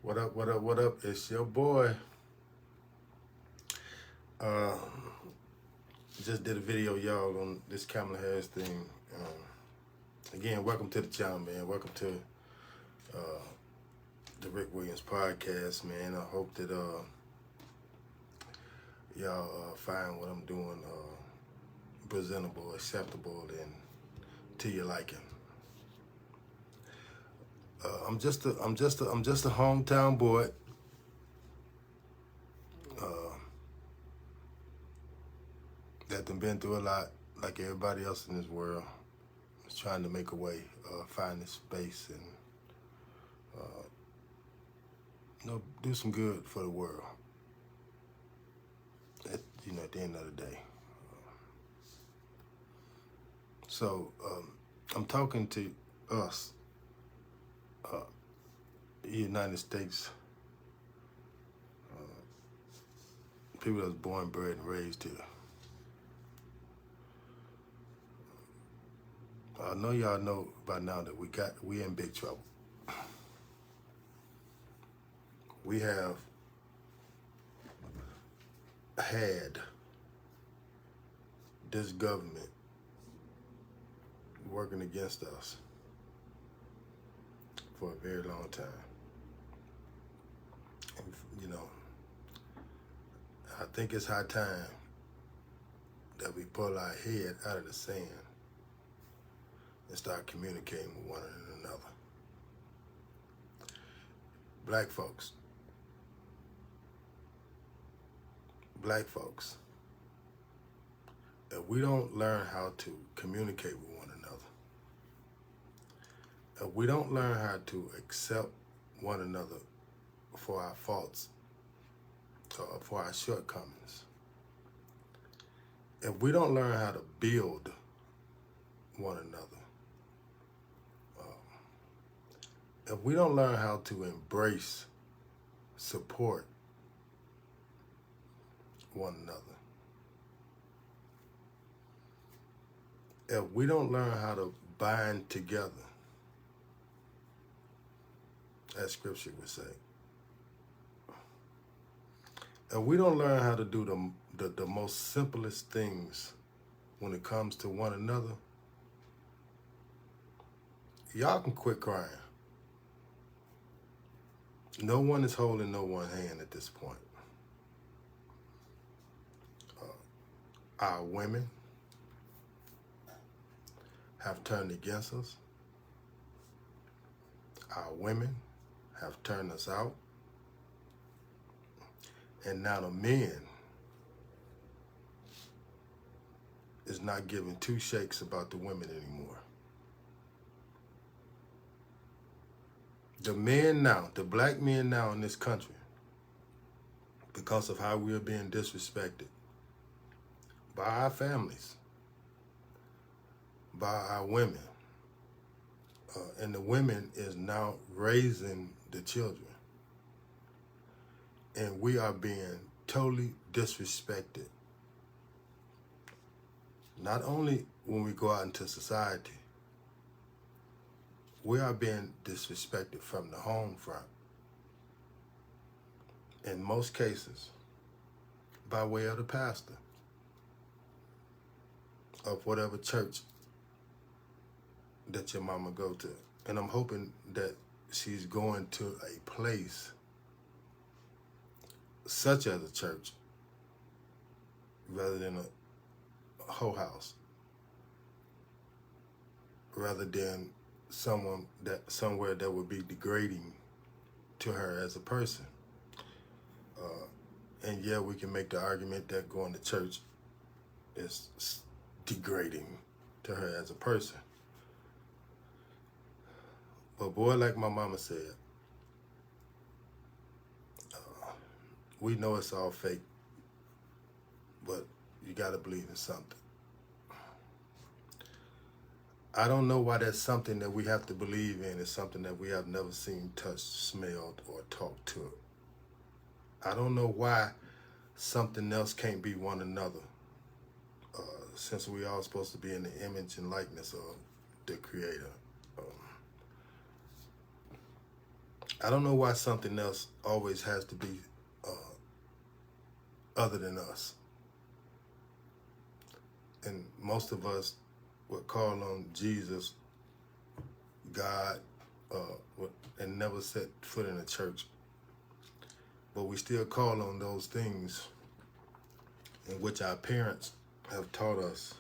What up, what up, what up? It's your boy. Uh, just did a video, y'all, on this Kamala Harris thing. Again, welcome to the channel, man. Welcome to the Rick Williams podcast, man. I hope that y'all find what I'm doing presentable, acceptable, and to your liking. I'm just a hometown boy. That done been through a lot, like everybody else in this world. Is trying to make a way, find this space, and do some good for the world. At the end of the day. So I'm talking to us, the United States, people that's born, bred, and raised here. I know y'all know by now that we in big trouble. We have had this government working against us for a very long time. And, I think it's high time that we pull our head out of the sand and start communicating with one another. Black folks, if we don't learn how to communicate with one another, if we don't learn how to accept one another for our faults, for our shortcomings, if we don't learn how to build one another, if we don't learn how to embrace, support one another, if we don't learn how to bind together, as scripture would say, if we don't learn how to do the most simplest things when it comes to one another, y'all can quit crying. No one is holding no one's hand at this point. Our women have turned against us. Our women have turned us out. And now the men is not giving two shakes about the women anymore. The men now, the black men now in this country, because of how we are being disrespected by our families, by our women, and the women is now raising the children. And we are being totally disrespected. Not only when we go out into society, we are being disrespected from the home front. In most cases, by way of the pastor of whatever church that your mama go to. And I'm hoping that she's going to a place such as a church rather than a whole house, rather than somewhere that would be degrading to her as a person. And yeah, we can make the argument that going to church is degrading to her as a person. But boy, like my mama said, we know it's all fake, but you gotta believe in something. I don't know why that's something that we have to believe in is something that we have never seen, touched, smelled, or talked to. I don't know why something else can't be one another, since we all supposed to be in the image and likeness of the Creator. I don't know why something else always has to be other than us. And most of us would call on Jesus, God, and never set foot in a church. But we still call on those things in which our parents have taught us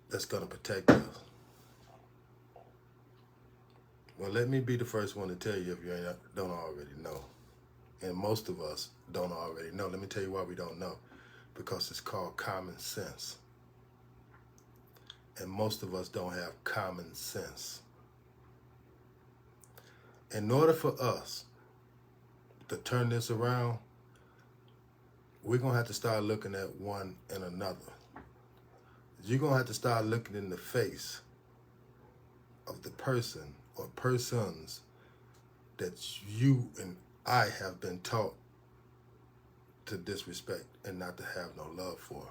that's going to protect us. Well, let me be the first one to tell you if you don't already know. And most of us don't already know. Let me tell you why we don't know. Because it's called common sense. And most of us don't have common sense. In order for us to turn this around, we're going to have to start looking at one and another. You're going to have to start looking in the face of the person or persons that you and I have been taught to disrespect and not to have no love for.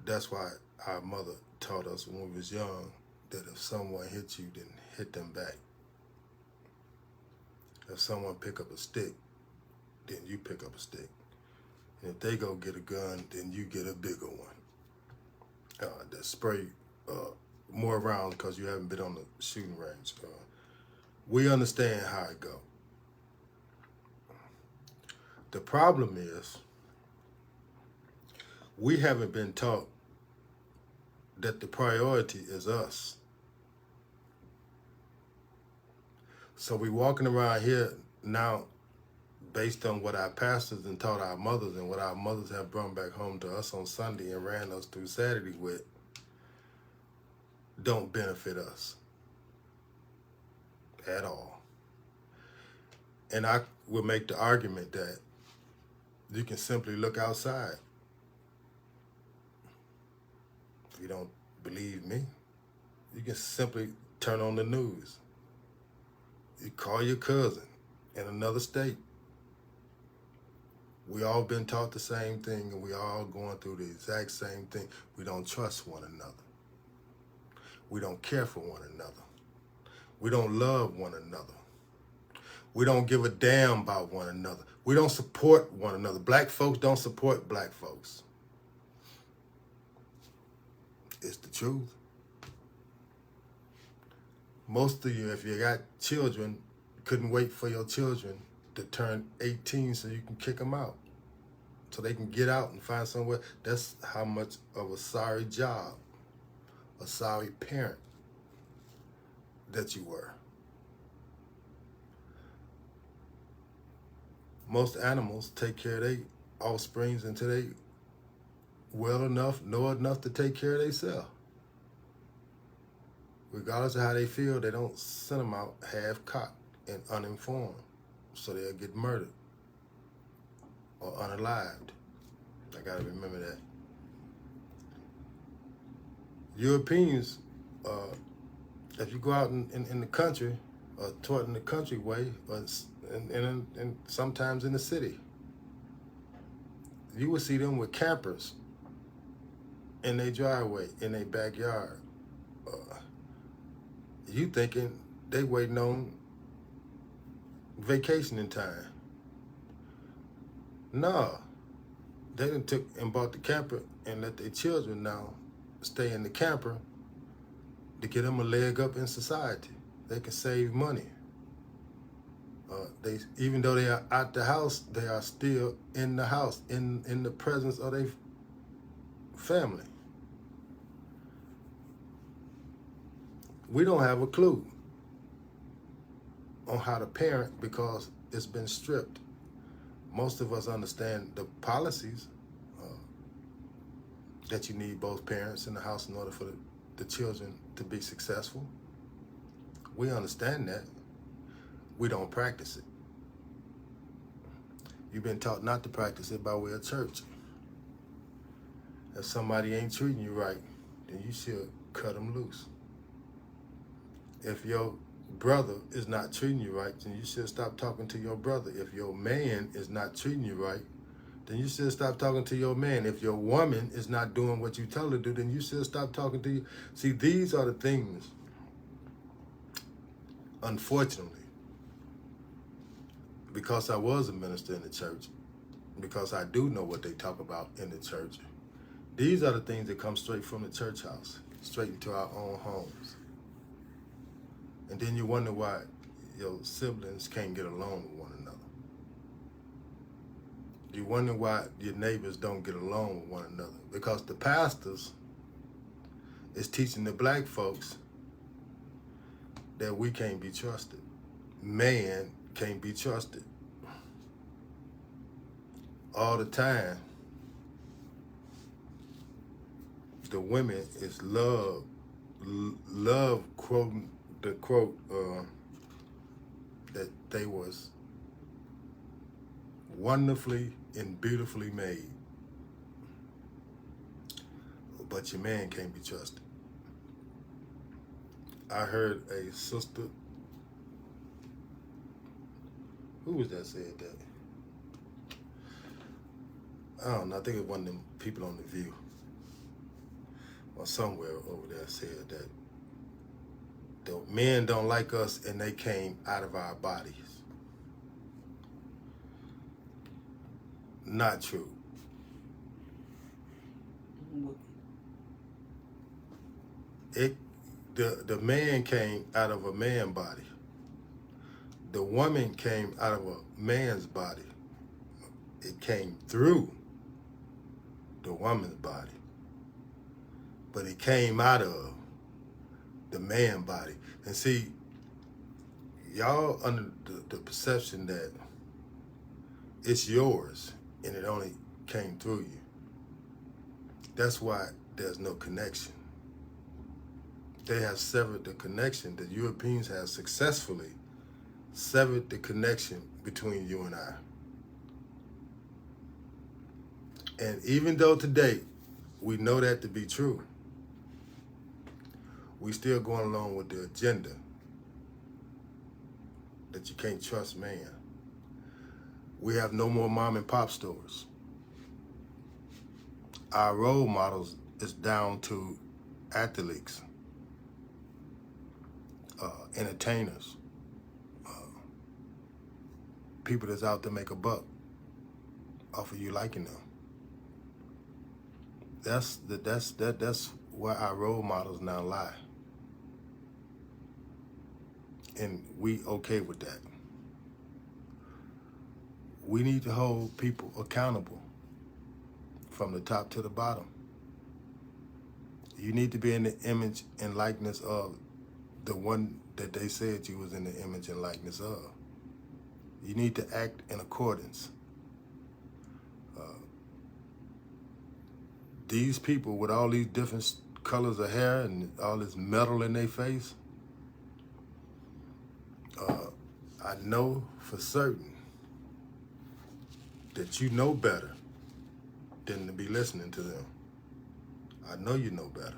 That's why our mother taught us when we was young that if someone hit you, then hit them back. If someone pick up a stick, then you pick up a stick. And if they go get a gun, then you get a bigger one. That spray more rounds because you haven't been on the shooting range. We understand how it go. The problem is we haven't been taught that the priority is us. So we walking around here now based on what our pastors and taught our mothers and what our mothers have brought back home to us on Sunday and ran us through Saturday with, don't benefit us at all. And I would make the argument that you can simply look outside. If you don't believe me, you can simply turn on the news. You call your cousin in another state. We all been taught the same thing, and we all going through the exact same thing. We don't trust one another. We don't care for one another. We don't love one another. We don't give a damn about one another. We don't support one another. Black folks don't support black folks. It's the truth. Most of you, if you got children, couldn't wait for your children to turn 18 so you can kick them out. So they can get out and find somewhere. That's how much of a sorry job, a sorry parent that you were. Most animals take care of their offsprings until they well enough, know enough to take care of themselves. Regardless of how they feel, they don't send them out half-cocked and uninformed, so they'll get murdered or unalived. I gotta remember that. Europeans, if you go out in the country, or taught in the country way, or and sometimes in the city, you will see them with campers in their driveway, in their backyard. You thinking they waiting on vacationing time. No, they done took and bought the camper and let their children now stay in the camper to get them a leg up in society. They can save money. Even though they are out the house, they are still in the house, in the presence of their family. We don't have a clue on how to parent because it's been stripped. Most of us understand the policies that you need both parents in the house in order for the children to be successful. We understand that. We don't practice it. You've been taught not to practice it by way of church. If somebody ain't treating you right, then you should cut them loose. If your brother is not treating you right, then you should stop talking to your brother. If your man is not treating you right, then you should stop talking to your man. If your woman is not doing what you tell her to do, then you should stop talking to you. See, these are the things unfortunately, because I was a minister in the church, because I do know what they talk about in the church, these are the things that come straight from the church house, straight into our own homes. And then you wonder why your siblings can't get along with one another. You wonder why your neighbors don't get along with one another. Because the pastors is teaching the black folks that we can't be trusted. Man can't be trusted. All the time, the women is love quoting the quote that they was wonderfully and beautifully made. But your man can't be trusted. I heard a sister, who was that said that? I don't know, I think it was one of them people on The View or somewhere over there said that the men don't like us and they came out of our bodies. Not true. The man came out of a man body. The woman came out of a man's body. It came through the woman's body, but it came out of the man body. And see, y'all under the perception that it's yours and it only came through you. That's why there's no connection. They have severed the connection. The Europeans have successfully severed the connection between you and I. And even though today we know that to be true, we still going along with the agenda that you can't trust man. We have no more mom and pop stores. Our role models is down to athletes, entertainers, people that's out to make a buck off of you liking them. That's where our role models now lie. And we okay with that. We need to hold people accountable from the top to the bottom. You need to be in the image and likeness of the one that they said you was in the image and likeness of. You need to act in accordance. These people with all these different colors of hair and all this metal in their face, I know for certain that you know better than to be listening to them. I know you know better.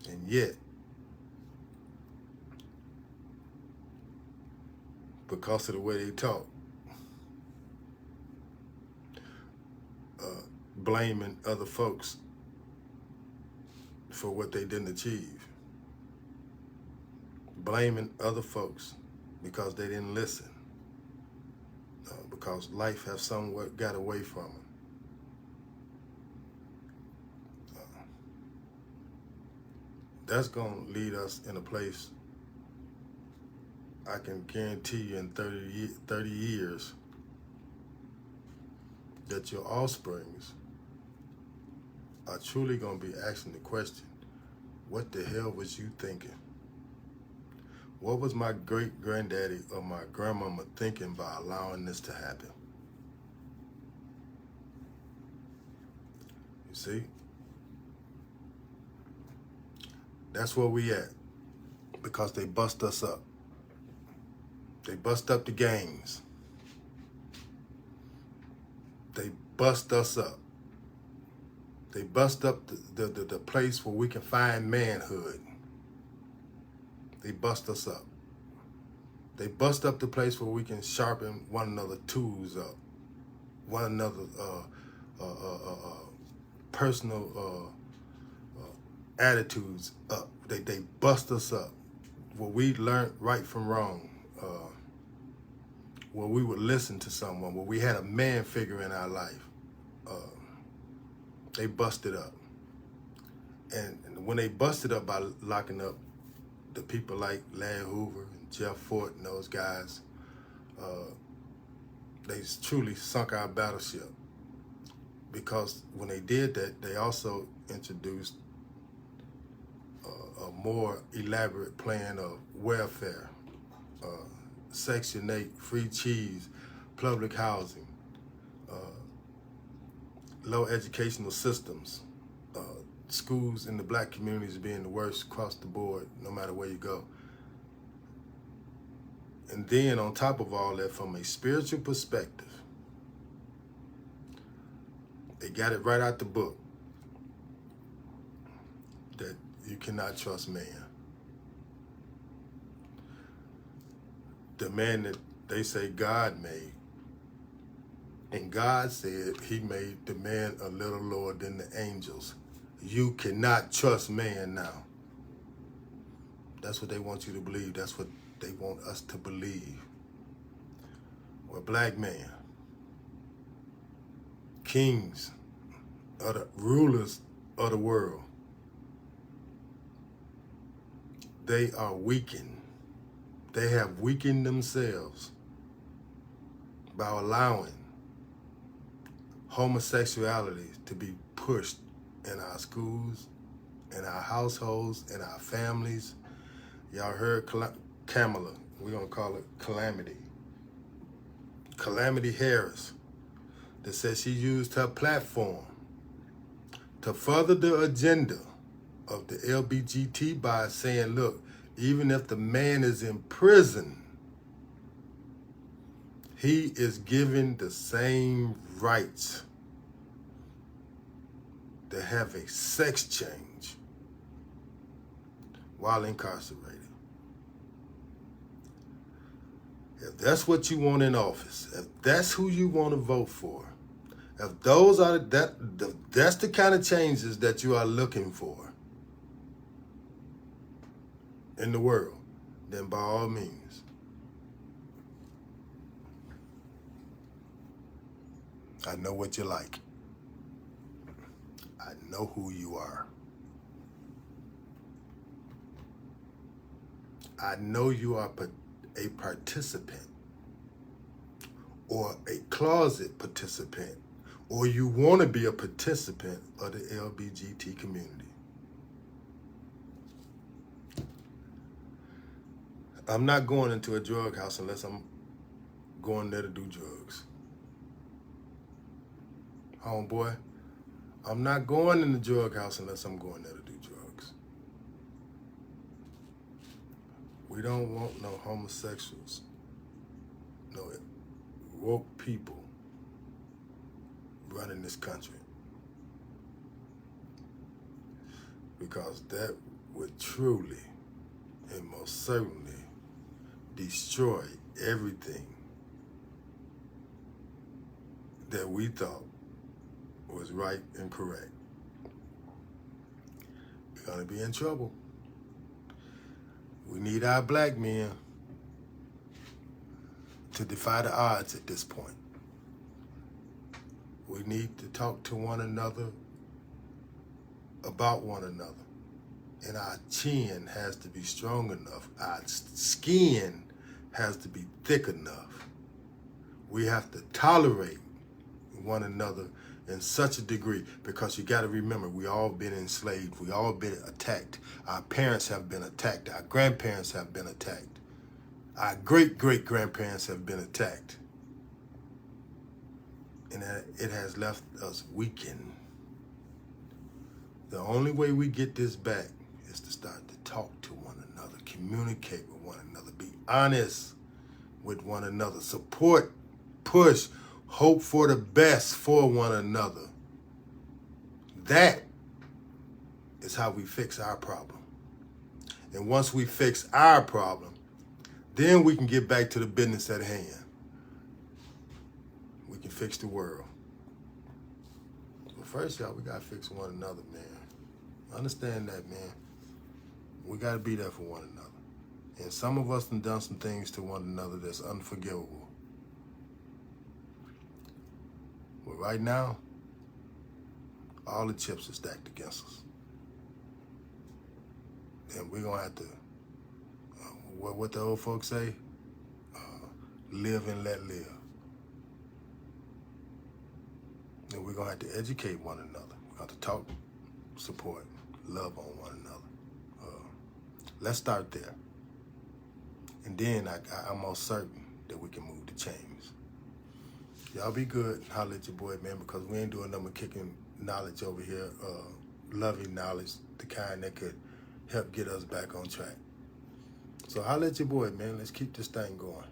And yet, because of the way they talk, blaming other folks for what they didn't achieve. Blaming other folks because they didn't listen. Because life has somewhat got away from them. That's going to lead us in a place, I can guarantee you in 30 years, that your offsprings are truly going to be asking the question, what the hell was you thinking? What was my great-granddaddy or my grandmama thinking by allowing this to happen? You see? That's where we at, because they bust us up. They bust up the gangs. They bust us up. They bust up the place where we can find manhood. They bust us up. They bust up the place where we can sharpen one another's tools up, one another's personal attitudes up. They bust us up. where we learned right from wrong, where we would listen to someone, where we had a man figure in our life, they busted up. And when they busted up by locking up the people like Larry Hoover and Jeff Fort and those guys, they truly sunk our battleship. Because when they did that, they also introduced a more elaborate plan of welfare, Section 8, free cheese, public housing, low educational systems, schools in the black communities being the worst across the board, no matter where you go. And then on top of all that, from a spiritual perspective, they got it right out the book that you cannot trust man. The man that they say God made, and God said he made the man a little lower than the angels. You cannot trust man now. That's what they want you to believe. That's what they want us to believe. We're black man, kings, of the rulers of the world. They are weakened. They have weakened themselves by allowing homosexuality to be pushed in our schools, in our households, in our families. Y'all heard Kamala, we're gonna call it Calamity. Calamity Harris, that said she used her platform to further the agenda of the LBGT by saying, look, even if the man is in prison, he is given the same rights to have a sex change while incarcerated. If that's what you want in office, if that's who you want to vote for, if those are that's the kind of changes that you are looking for in the world, then by all means, I know what you like. I know who you are. I know you are a participant or a closet participant, or you want to be a participant of the LBGT community. I'm not going into a drug house unless I'm going there to do drugs. Homeboy, I'm not going in the drug house unless I'm going there to do drugs. We don't want no homosexuals, no woke people running this country. Because that would truly and most certainly destroy everything that we thought was right and correct. We're gonna be in trouble. We need our black men to defy the odds at this point. We need to talk to one another about one another. And our chin has to be strong enough. Our skin has to be thick enough. We have to tolerate one another in such a degree, because you got to remember, we all been enslaved. We all been attacked. Our parents have been attacked. Our grandparents have been attacked. Our great-great-grandparents have been attacked. And it has left us weakened. The only way we get this back is to start to talk to one another, communicate with one another, be honest with one another, support, push, hope for the best for one another. That is how we fix our problem. And once we fix our problem, then we can get back to the business at hand. We can fix the world. But first, y'all, we got to fix one another, man. Understand that, man. We got to be there for one another. And some of us have done some things to one another that's unforgivable. But right now, all the chips are stacked against us. And we're going to have to, what the old folks say, live and let live. And we're going to have to educate one another. We're going to have to talk, support, love on one another. Let's start there. And then I'm most certain that we can move the chains. Y'all be good. Holler at your boy, man, because we ain't doing nothing but kicking knowledge over here, loving knowledge, the kind that could help get us back on track. So holler at your boy, man. Let's keep this thing going.